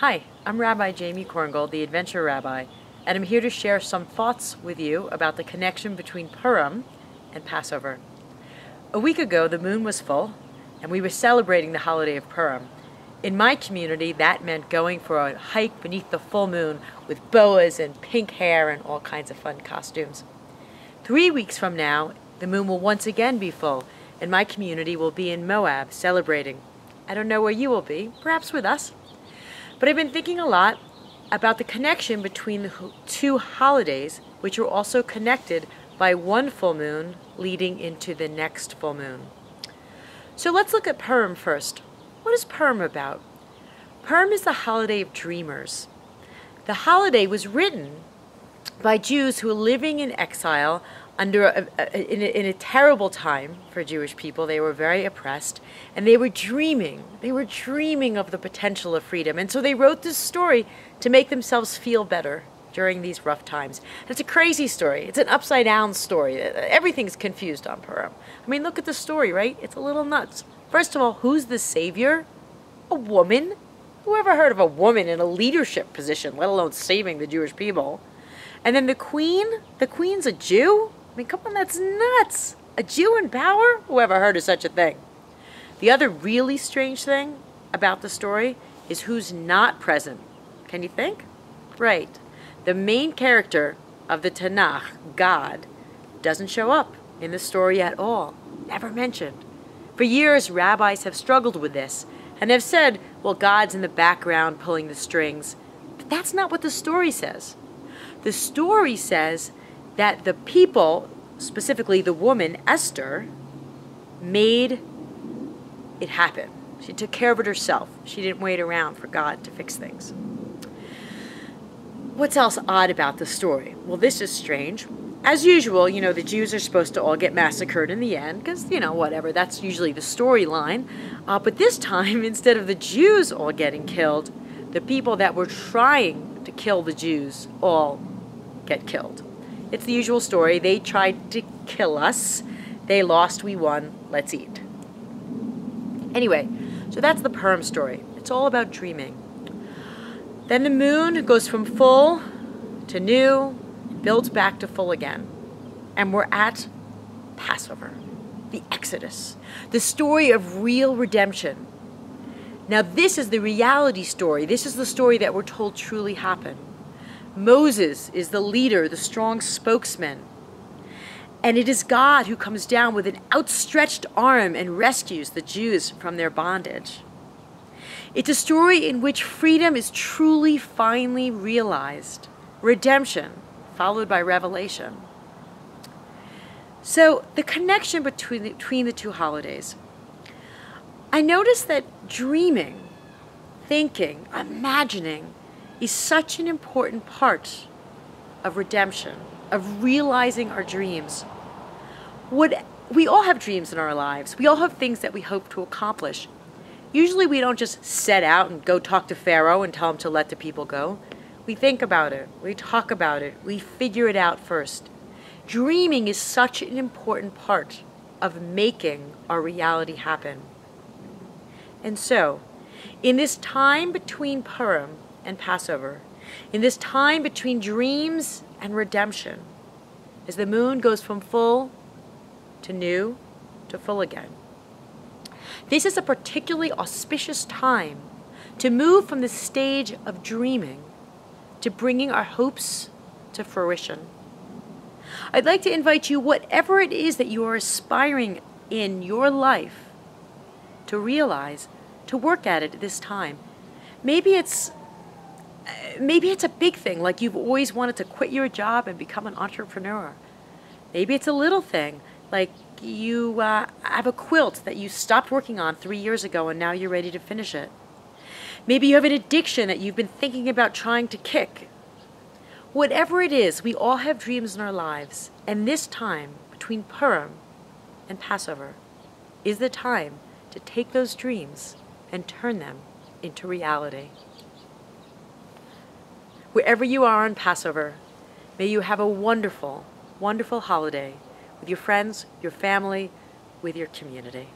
Hi, I'm Rabbi Jamie Korngold, the Adventure Rabbi, and I'm here to share some thoughts with you about the connection between Purim and Passover. A week ago, the moon was full, and we were celebrating the holiday of Purim. In my community, that meant going for a hike beneath the full moon with boas and pink hair and all kinds of fun costumes. 3 weeks from now, the moon will once again be full, and my community will be in Moab celebrating. I don't know where you will be, perhaps with us. But I've been thinking a lot about the connection between the two holidays, which are also connected by one full moon leading into the next full moon. So let's look at Purim first. What is Purim about? Purim is the holiday of dreamers. The holiday was written by Jews who were living in exile under in a terrible time for Jewish people. They were very oppressed, and they were dreaming. They were dreaming of the potential of freedom. And so they wrote this story to make themselves feel better during these rough times. It's a crazy story. It's an upside-down story. Everything's confused on Purim. I mean, look at the story, right? It's a little nuts. First of all, who's the savior? A woman? Who ever heard of a woman in a leadership position, let alone saving the Jewish people? And then the queen's a Jew? I mean, come on, that's nuts. A Jew in power? Who ever heard of such a thing? The other really strange thing about the story is who's not present. Can you think? Right. The main character of the Tanakh, God, doesn't show up in the story at all. Never mentioned. For years, rabbis have struggled with this and have said, well, God's in the background pulling the strings. But that's not what the story says. The story says that the people, specifically the woman, Esther, made it happen. She took care of it herself. She didn't wait around for God to fix things. What's else odd about the story? Well, this is strange. As usual, the Jews are supposed to all get massacred in the end, because, whatever, that's usually the storyline. But this time, instead of the Jews all getting killed, the people that were trying to kill the Jews all get killed. It's the usual story. They tried to kill us. They lost, we won. Let's eat. Anyway, so that's the Purim story. It's all about dreaming. Then the moon goes from full to new, builds back to full again. And we're at Passover, the Exodus, the story of real redemption. Now this is the reality story. This is the story that we're told truly happened. Moses is the leader, the strong spokesman. And it is God who comes down with an outstretched arm and rescues the Jews from their bondage. It's a story in which freedom is truly, finally realized. Redemption, followed by revelation. So the connection between the two holidays. I noticed that dreaming, thinking, imagining, is such an important part of redemption, of realizing our dreams. We all have dreams in our lives. We all have things that we hope to accomplish. Usually we don't just set out and go talk to Pharaoh and tell him to let the people go. We think about it. We talk about it. We figure it out first. Dreaming is such an important part of making our reality happen. And so, in this time between Purim and Passover, in this time between dreams and redemption, as the moon goes from full to new to full again. This is a particularly auspicious time to move from the stage of dreaming to bringing our hopes to fruition. I'd like to invite you, whatever it is that you are aspiring in your life, to realize, to work at it at this time. Maybe it's a big thing, like you've always wanted to quit your job and become an entrepreneur. Maybe it's a little thing, like you have a quilt that you stopped working on 3 years ago and now you're ready to finish it. Maybe you have an addiction that you've been thinking about trying to kick. Whatever it is, we all have dreams in our lives, and this time between Purim and Passover is the time to take those dreams and turn them into reality. Wherever you are on Passover, may you have a wonderful, wonderful holiday with your friends, your family, with your community.